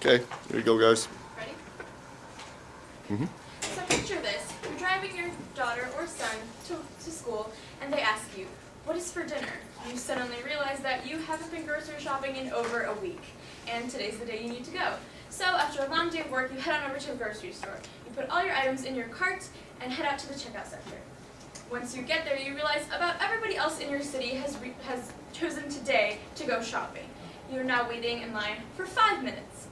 Okay, here you go, guys. Ready? Mhm. So picture this. You're driving your daughter or son to school, and they ask you, what is for dinner? You suddenly realize that you haven't been grocery shopping in over a week, and today's the day you need to go. So after a long day of work, you head on over to the grocery store. You put all your items in your cart and head out to the checkout center. Once you get there, you realize about everybody else in your city has chosen today to go shopping. You're now waiting in line for 5 minutes,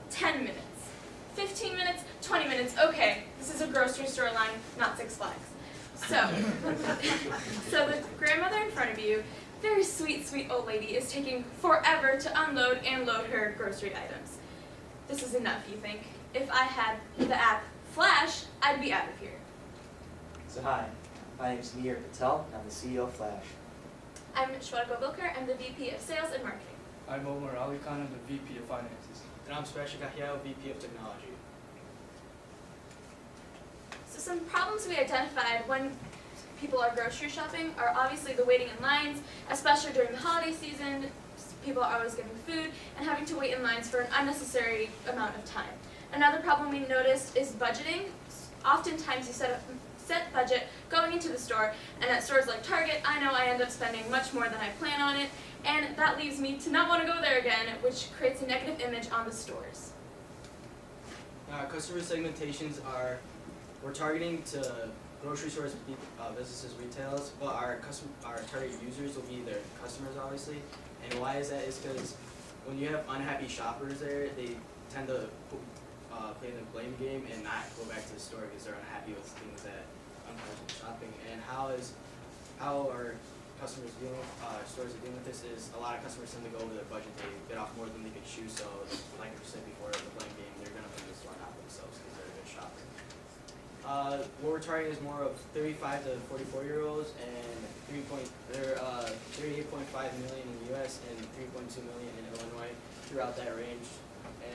10 minutes, 15 minutes, 20 minutes. Okay, this is a grocery store line, not Six Flags. So the grandmother in front of you, very sweet, sweet old lady, is taking forever to unload and load her grocery items. This is enough, you think. If I had the app Flash, I'd be out of here. So hi, my name is Mihir Patel, and I'm the CEO of Flash. I'm Shweta Gobilkar, I'm the VP of Sales and Marketing. I'm Omar Ali Khan, I'm the VP of Finances. And I'm Sparshik Ahyao, VP of Technology. So some problems we identified when people are grocery shopping are obviously the waiting in lines, especially during the holiday season. People are always getting food and having to wait in lines for an unnecessary amount of time. Another problem we noticed is budgeting. Oftentimes you set budget going into the store, and at stores like Target, I know I end up spending much more than I plan on it, and that leaves me to not want to go there again, which creates a negative image on the stores. Customer segmentations are, we're targeting to grocery stores, businesses, retailers, but our target users will be their customers, obviously. And why is that? Is because when you have unhappy shoppers there, they tend to play the blame game and not go back to the store because they're unhappy with things that unpleasant shopping. And how our customers dealing with, stores are dealing with this is a lot of customers tend to go over their budget. They get off more than they could chew. So like I said before, the blame game, they're gonna put the store not themselves because they're a good shopper. What we're targeting is more of 35 to 44-year-olds, and 38.5 million in the U.S. and 3.2 million in Illinois, throughout that range.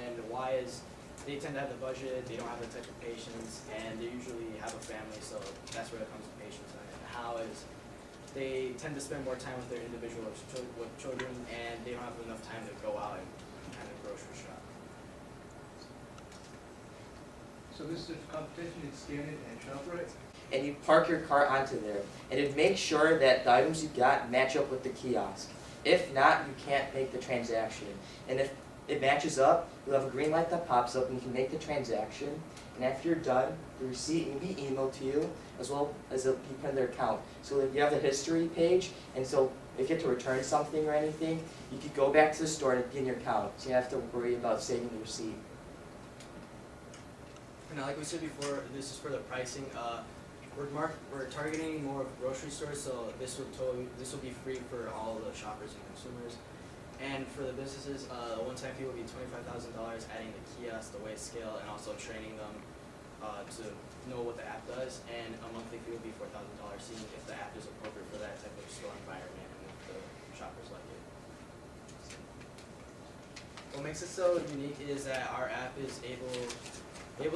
And why is they tend to have the budget, they don't have the type of patience, and they usually have a family, so that's where it comes to patience. And how is they tend to spend more time with their individual with children, and they don't have enough time to go out and kind of grocery shop. So this is a competition, it's scan it and shop right? And you park your cart onto there, and it makes sure that the items you got match up with the kiosk. If not, you can't make the transaction. And if it matches up, you'll have a green light that pops up and you can make the transaction. And after you're done, the receipt will be emailed to you, as well as it'll be put in their account. So that you have the history page, and so if you have to return something or anything, you could go back to the store and it'll be in your account. So you don't have to worry about saving the receipt. Now, like we said before, this is for the pricing. We're targeting more of grocery stores, so this will be free for all the shoppers and consumers. And for the businesses, a one-time fee will be $25,000, adding the kiosk, the weight scale, and also training them to know what the app does. And a monthly fee will be $4,000, seeing if the app is appropriate for that type of store environment and if the shoppers like it. What makes it so unique is that our app is able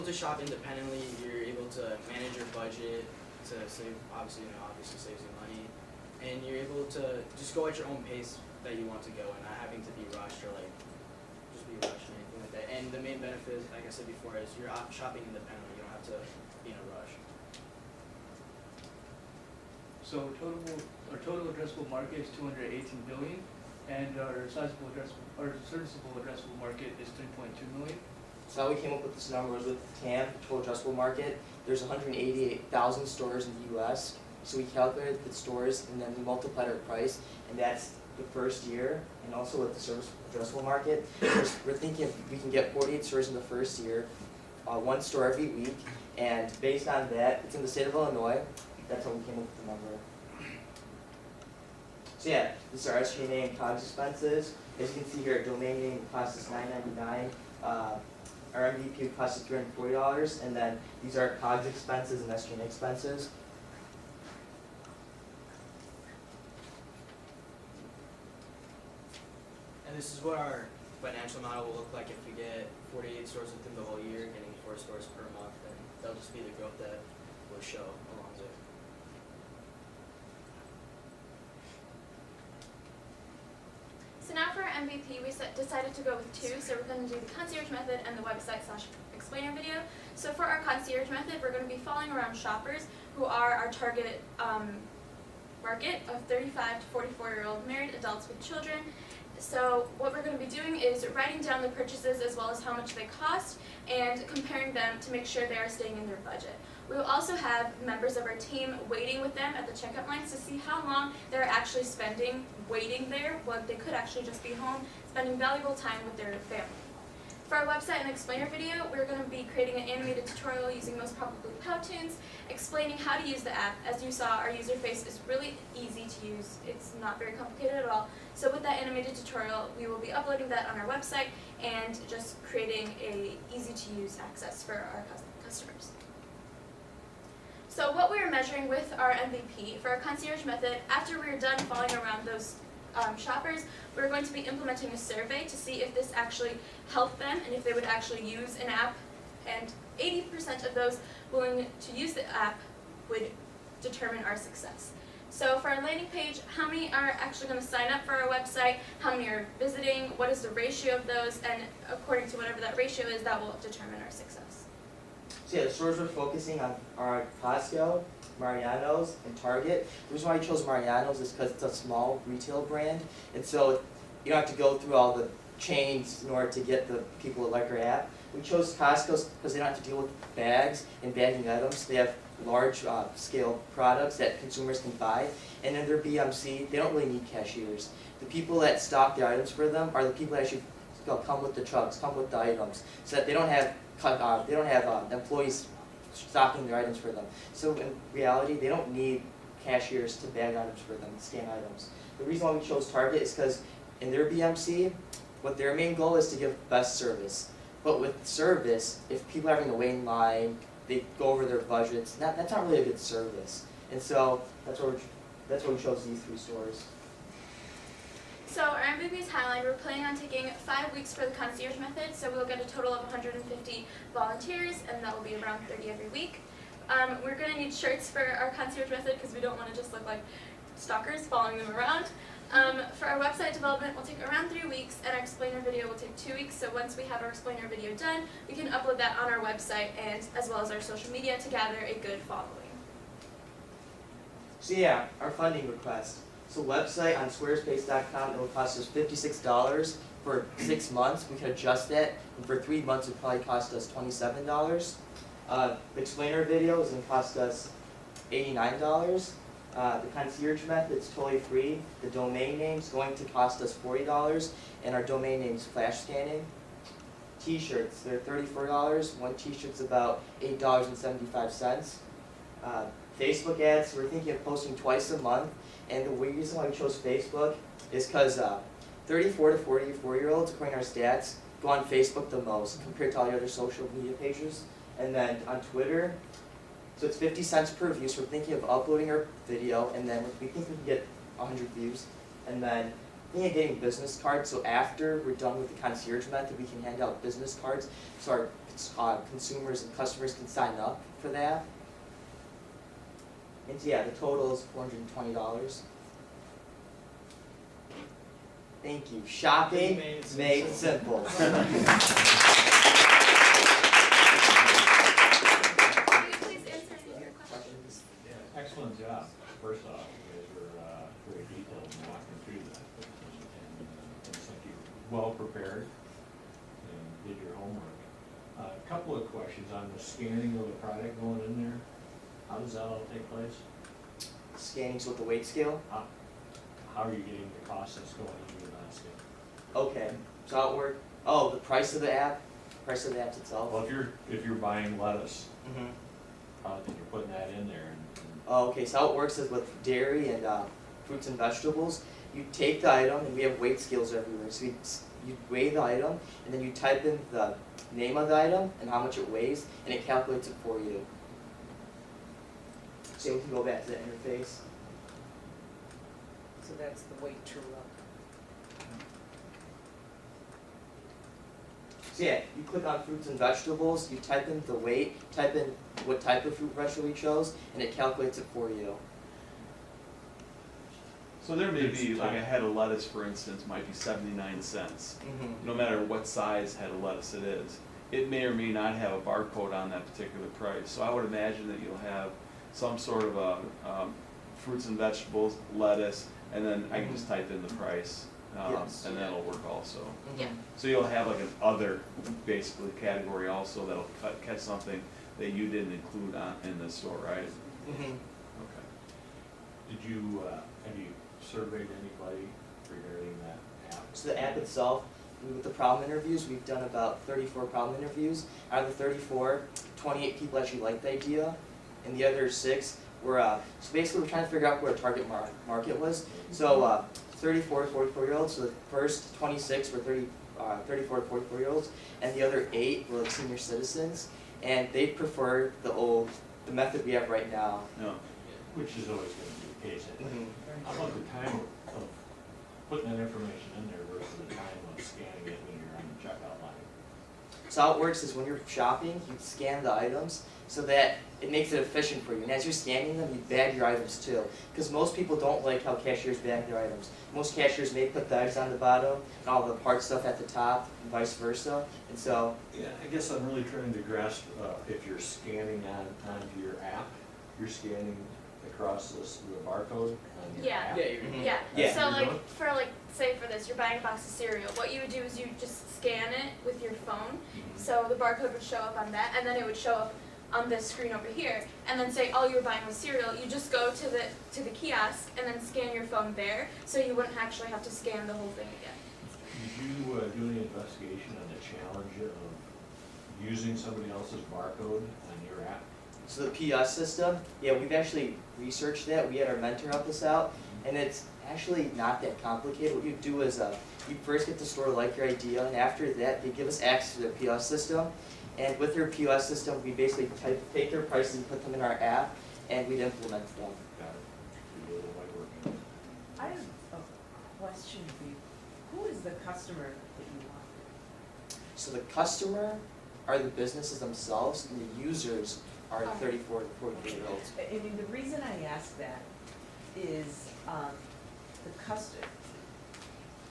to shop independently. You're able to manage your budget to save, obviously saves you money, and you're able to just go at your own pace that you want to go, and not having to be rushed or just be rushed or anything like that. And the main benefit, like I said before, is you're shopping independently. You don't have to be in a rush. So our total addressable market is 218 billion, and our serviceable addressable market is 3.2 million. So how we came up with this number was with TAM, total addressable market. There's 188,000 stores in the U.S. So we calculated the stores and then we multiplied our price, and that's the first year. And also with the service addressable market, we're thinking we can get 48 stores in the first year, one store every week, and based on that, it's in the state of Illinois. That's how we came up with the number. So yeah, this is our SG&A and COGS expenses. As you can see here, domain name cost us $9.99. Our MVP cost us $340, and then these are COGS expenses and SG&A expenses. And this is what our financial model will look like if we get 48 stores within the whole year, getting 4 stores per month, and that'll just be the growth that we'll show along with it. So now for our MVP, we decided to go with two, so we're going to do the concierge method and the website/explainer video. So for our concierge method, we're going to be following around shoppers who are our target market of 35 to 44-year-old married adults with children. So what we're going to be doing is writing down the purchases as well as how much they cost and comparing them to make sure they are staying in their budget. We will also have members of our team waiting with them at the checkout lines to see how long they're actually spending waiting there when they could actually just be home spending valuable time with their family. For our website and explainer video, we're going to be creating an animated tutorial using most probably Powtoons, explaining how to use the app. As you saw, our user face is really easy to use. It's not very complicated at all. So with that animated tutorial, we will be uploading that on our website and just creating a easy to use access for our customers. So what we are measuring with our MVP for our concierge method, after we're done following around those shoppers, we're going to be implementing a survey to see if this actually helped them and if they would actually use an app, and 80% of those willing to use the app would determine our success. So for our landing page, how many are actually going to sign up for our website, how many are visiting, what is the ratio of those, and according to whatever that ratio is, that will determine our success. So yeah, the stores we're focusing on are Costco, Mariano's, and Target. The reason why I chose Mariano's is because it's a small retail brand, and so you don't have to go through all the chains in order to get the people that like our app. We chose Costco because they don't have to deal with bags and bagging items. They have large scale products that consumers can buy, and in their BMC, they don't really need cashiers. The people that stock their items for them are the people that actually come with the trucks, come with the items, so that they don't have employees stocking their items for them. So in reality, they don't need cashiers to bag items for them, scan items. The reason why we chose Target is because in their BMC, what their main goal is to give best service. But with service, if people are having to wait in line, they go over their budgets, that's not really a good service. And so that's why we chose these three stores. So our MVP is highlighted. We're planning on taking 5 weeks for the concierge method, so we'll get a total of 150 volunteers, and that will be around 30 every week. We're going to need shirts for our concierge method because we don't want to just look like stalkers following them around. For our website development, we'll take around 3 weeks, and our explainer video will take 2 weeks. So once we have our explainer video done, we can upload that on our website and as well as our social media to gather a good following. So yeah, our funding request. So website on squarespace.com, it will cost us $56 for 6 months. We can adjust that, and for 3 months it would probably cost us $27. The explainer video is going to cost us $89. The concierge method is totally free. The domain name is going to cost us $40, and our domain name is flash scanning. T-shirts, they're $34. One t-shirt's about $8.75. Facebook ads, we're thinking of posting twice a month, and the reason why we chose Facebook is because 34 to 44-year-olds, according to our stats, go on Facebook the most compared to all the other social media pages. And then on Twitter, so it's 50 cents per view, so we're thinking of uploading our video, and then we think we can get 100 views. And then thinking of getting business cards, so after we're done with the concierge method, we can hand out business cards so our consumers and customers can sign up for that. And so yeah, the total is $420. Thank you. Shopping made simple. Will you please answer any of your questions? Yeah, excellent job. First off, you guys were very detailed in walking through that. And it's like you're well prepared and did your homework. A couple of questions on the scanning of the product going in there. How does that all take place? Scanning, so with the weight scale. How are you getting the cost that's going into the basket? Okay, so how it works? Oh, the price of the app? Price of the app itself? Well, if you're buying lettuce, Mm-hmm. then you're putting that in there. And Oh, okay, so how it works is with dairy and fruits and vegetables, you take the item, and we have weight scales everywhere. So you weigh the item, and then you type in the name of the item and how much it weighs, and it calculates it for you. So we can go back to the interface. So that's the weight true up. So yeah, you click on fruits and vegetables, you type in the weight, type in what type of fruit vegetable you chose, and it calculates it for you. So there may It's be, like a time. head of lettuce, for instance, might be 79 cents. Mm-hmm. No matter what size head of lettuce it is. It may or may not have a barcode on that particular price. So I would imagine that you'll have some sort of a fruits and vegetables, lettuce, and then I can just type in the price. Yes. And that'll work also. Yeah. So you'll have like an other, basically, category also that'll catch something that you didn't include in the store, right? Mm-hmm. Okay. Did you, have you surveyed anybody regarding that app? So the app itself, with the problem interviews, we've done about 34 problem interviews. Out of the 34, 28 people actually liked the idea, and the other 6 were, so basically we're trying to figure out where our target market was. So 34 to 44-year-olds, so the first 26 were 34 to 44-year-olds, and the other 8 were like senior citizens, and they prefer the method we have right now. No. Which is always gonna be the case, I think. Mm-hmm. How about the time of putting that information in there versus the time of scanning it when you're on the checkout line? So how it works is when you're shopping, you scan the items so that it makes it efficient for you. And as you're scanning them, you bag your items too. Because most people don't like how cashiers bag their items. Most cashiers may put the eggs on the bottom and all the part stuff at the top and vice versa. And so, Yeah, I guess I'm really trying to grasp, if you're scanning onto your app, you're scanning across the barcode on your Yeah. app? Yeah, you're, Mhm. Yeah. Yeah. So You're like doing? for like say for this, you're buying a box of cereal. What you would do is you just scan it with your phone. So the barcode would show up on that, and then it would show up on this screen over here. And then say all you were buying was cereal. You just go to the kiosk and then scan your phone there, so you wouldn't actually have to scan the whole thing again. Did you do any investigation on the challenge of using somebody else's barcode on your app? so the POS system, yeah, we've actually researched that. We had our mentor help us out, and it's actually not that complicated. What you do is you first get the store to like your idea, and after that, they give us access to their POS system. And with their POS system, we basically take their prices and put them in our app, and we'd implement them. Got it. You do a little legwork on it. I have a question for you. Who is the customer that you want? So the customer are the businesses themselves, and the users are the 34 to 44-year-olds. I mean, the reason I ask that is, the customer,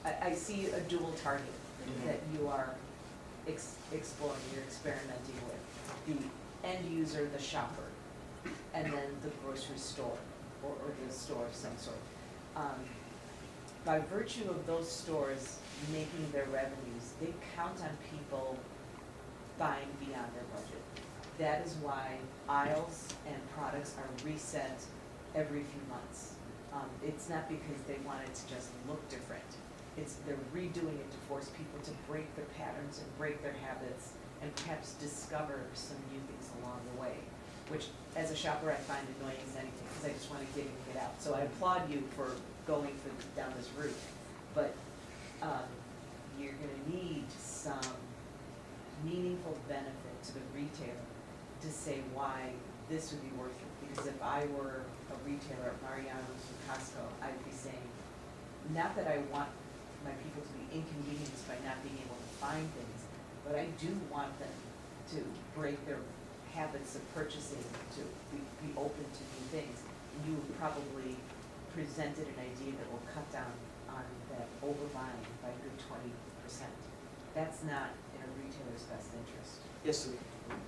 I see a dual target that you are exploring, you're experimenting with. The end user, the shopper, and then the grocery store, or the store of some sort. By virtue of those stores making their revenues, they count on people buying beyond their budget. That is why aisles and products are reset every few months. It's not because they want it to just look different. They're redoing it to force people to break their patterns and break their habits and perhaps discover some new things along the way, which as a shopper I find annoying as anything because I just want to get in and get out. So I applaud you for going down this route, but you're going to need some meaningful benefit to the retailer to say why this would be worth it. Because if I were a retailer at Mariano's or Costco, I'd be saying, not that I want my people to be inconvenienced by not being able to find things, but I do want them to break their habits of purchasing, to be open to new things. You probably presented an idea that will cut down on that overbuying by a good 20%. That's not in a retailer's best interest. Yes,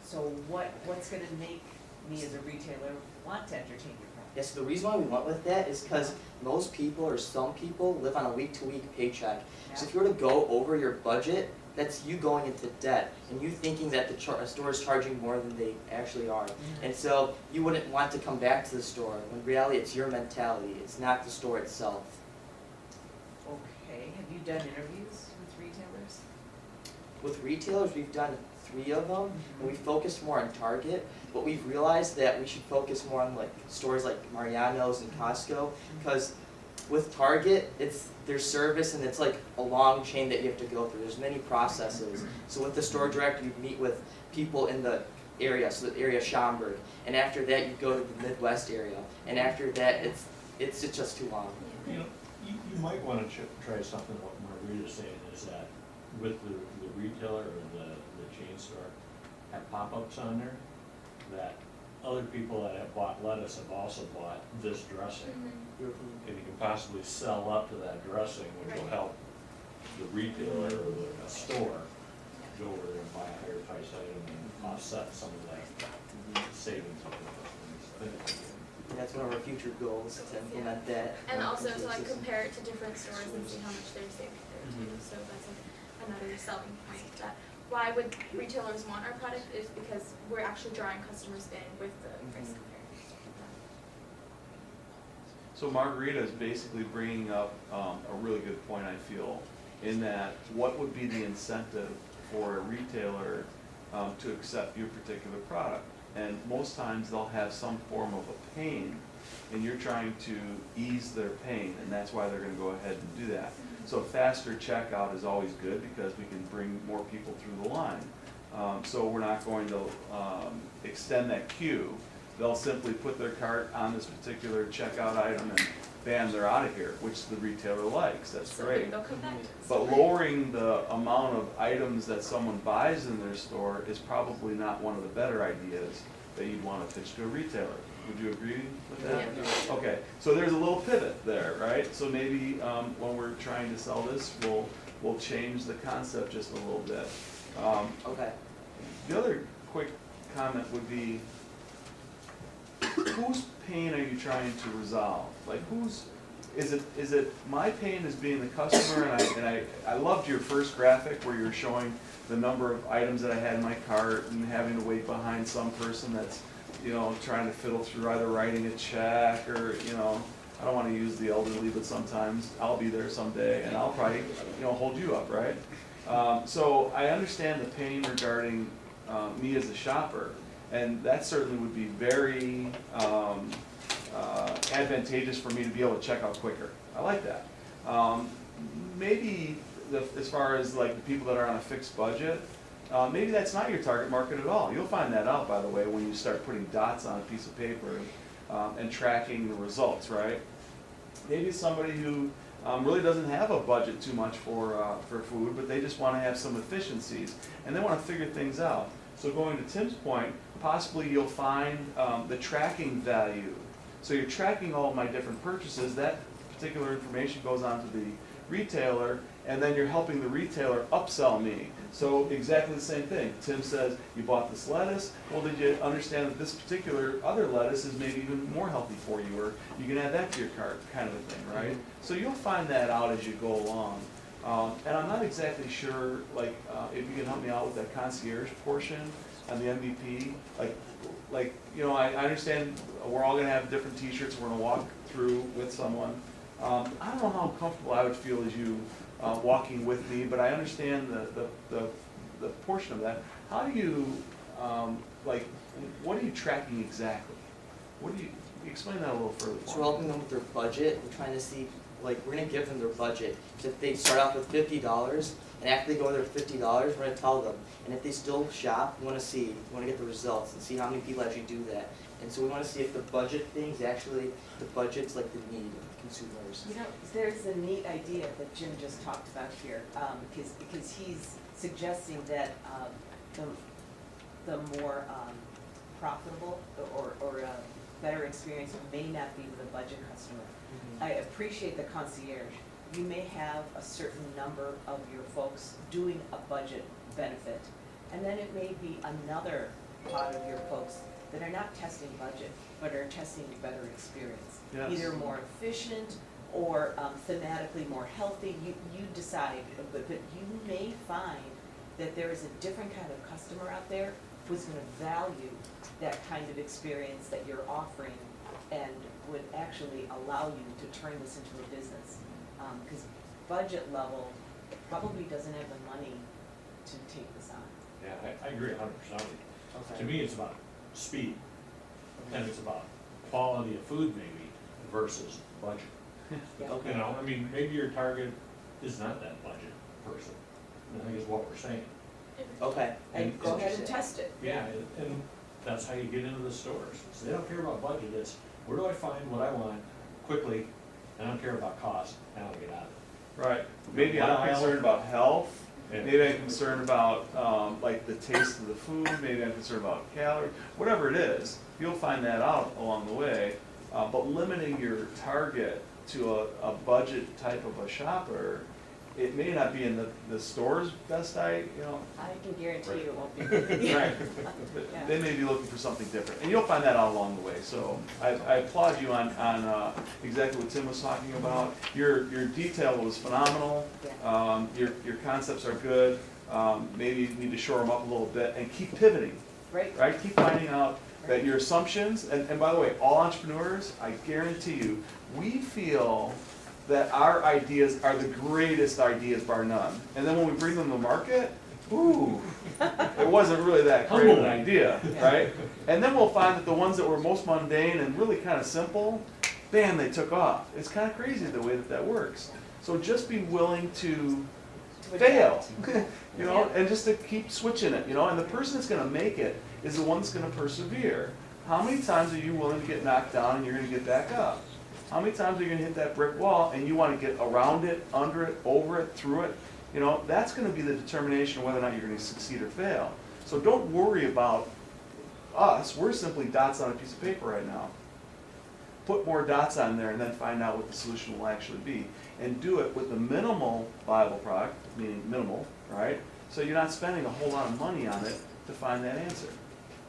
So what's gonna make me as a retailer want to entertain your product? yes, the reason why we went with that is because most people or some people live on a week-to-week paycheck. So if you were to go over your budget, that's you going into debt and you thinking that the store is charging more than they actually are. And so you wouldn't want to come back to the store. When in reality, it's your mentality. It's not the store itself. Okay, have you done interviews with retailers? With retailers, we've done 3 of them, and we focused more on Target, but we've realized that we should focus more on like stores like Mariano's and Costco, because with Target, it's their service and it's like a long chain that you have to go through. There's many processes. So with the store director, you meet with people in the area, so the area of Schaumburg, and after that you go to the Midwest area, and after that it's just too long. You know, you might wanna try something what Margarita's saying is that with the retailer or the chain store, have pop-ups on there that other people that have bought lettuce have also bought this dressing. European. And you can possibly sell up to that dressing, which will Right. help the retailer or the store go over there and buy a higher priced item and offset some of that savings of the customers. And that's one of our future goals, to implement that. And also into to the like system. compare it to different stores and see how much they're saving there too, Mhm. so that's another selling point. That why would retailers want our product is because we're actually drawing customers in with the price Mhm. comparison. So Margarita is basically bringing up a really good point, I feel, in that what would be the incentive for a retailer to accept your particular product? And most times they'll have some form of a pain, and you're trying to ease their pain, and that's why they're gonna go ahead and do that. So faster checkout is always good because we can bring more people through the line. So we're not going to extend that queue. They'll simply put their cart on this particular checkout item and bam, they're out of here, which the retailer likes, that's So great. they'll come back to us. But lowering the amount of items that someone buys in their store is probably not one of the better ideas that you'd want to pitch to a retailer. Would you agree with that? Yeah. Okay, so there's a little pivot there, right? So maybe when we're trying to sell this, we'll change the concept just a little bit. Okay. The other quick comment would be, whose pain are you trying to resolve? Like is it my pain as being the customer, and I loved your first graphic where you're showing the number of items that I had in my cart and having to wait behind some person that's, trying to fiddle through either writing a check or, I don't wanna use the elderly, but sometimes I'll be there someday and I'll probably, hold you up, right? So I understand the pain regarding me as a shopper, and that certainly would be very advantageous for me to be able to check out quicker. I like that. Maybe as far as like the people that are on a fixed budget, maybe that's not your target market at all. You'll find that out, by the way, when you start putting dots on a piece of paper and tracking the results, right? Maybe somebody who really doesn't have a budget too much for food, but they just want to have some efficiencies and they want to figure things out. So going to Tim's point, possibly you'll find the tracking value. So you're tracking all of my different purchases, that particular information goes on to the retailer, and then you're helping the retailer upsell me. So exactly the same thing. Tim says, you bought this lettuce, well, did you understand that this particular other lettuce is maybe even more healthy for you, or you can add that to your cart, kind of a thing, right? So you'll find that out as you go along. And I'm not exactly sure, like, if you can help me out with that concierge portion on the MVP. I understand we're all gonna have different t-shirts, we're gonna walk through with someone. I don't know how comfortable I would feel as you walking with me, but I understand the portion of that. How do you, what are you tracking exactly? Explain that a little further So for we're me. helping them with their budget, we're trying to see, we're gonna give them their budget. So if they start off with $50, and after they go to their $50, we're gonna tell them. And if they still shop, we wanna get the results and see how many people actually do that. And so we wanna see if the budget thing's actually, the budget's like the need of consumers. There's a neat idea that Jim just talked about here, because he's suggesting that the more profitable or better experience may not be with a budget customer. I appreciate the concierge. You may have a certain number of your folks doing a budget benefit, and then it may be another pot of your folks that are not testing budget, but are testing better experience. Yes. Either more efficient or thematically more healthy, you decide, but you may find that there is a different kind of customer out there who's gonna value that kind of experience that you're offering and would actually allow you to turn this into a business. Because budget level probably doesn't have the money to take this on. Yeah, I agree 100%. Okay. To me, it's about speed, and it's about quality of food maybe versus budget. Yeah. Okay. You know, I mean, maybe your target is not that budget person, I think is what we're saying. Okay. And go ahead and test it. Yeah, and that's how you get into the stores. So they don't care about budget, it's where do I find what I want quickly, I don't care about cost, how do I get out of it. Right, maybe One I'm aisle. concerned about health, maybe I'm concerned about, like the taste of the food, maybe I'm concerned about calories, whatever it is, you'll find that out along the way. But limiting your target to a budget type of a shopper, it may not be in the store's best I can guarantee you it won't be. Right. But Yeah. they may be looking for something different, and you'll find that out along the way. So I applaud you on exactly what Tim was talking about. Your detail was phenomenal. Yeah. Your concepts are good. Maybe you need to shore them up a little bit and keep pivoting, Right, right? Keep finding out that your assumptions, and by the way, all entrepreneurs, I guarantee you, we feel that our ideas are the greatest ideas bar none. And then when we bring them to market, ooh, it wasn't really that great of an idea, right? And then we'll find that the ones that were most mundane and really kind of simple, bam, they took off. It's kind of crazy the way that works. So just be willing to fail, you know, and just to keep switching it, you know, and the person that's gonna make it is the one that's gonna persevere. How many times are you willing to get knocked down and you're gonna get back up? How many times are you gonna hit that brick wall and you wanna get around it, under it, over it, through it? You know, that's gonna be the determination of whether or not you're gonna succeed or fail. So don't worry about us, we're simply dots on a piece of paper right now. Put more dots on there and then find out what the solution will actually be. And do it with the minimal viable product, meaning minimal, right? So you're not spending a whole lot of money on it to find that answer.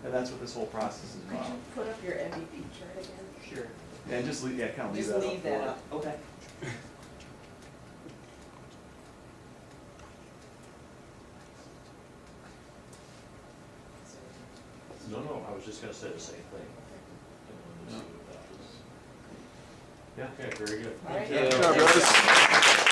And that's what this whole process is could about. you put up your MVP chart again? Sure. And just leave, yeah, kind of leave Just that up. leave that for- up. Okay. No, I was just gonna say the same thing. Yeah. Yeah, okay, very good. All right. Yeah. Good job, guys.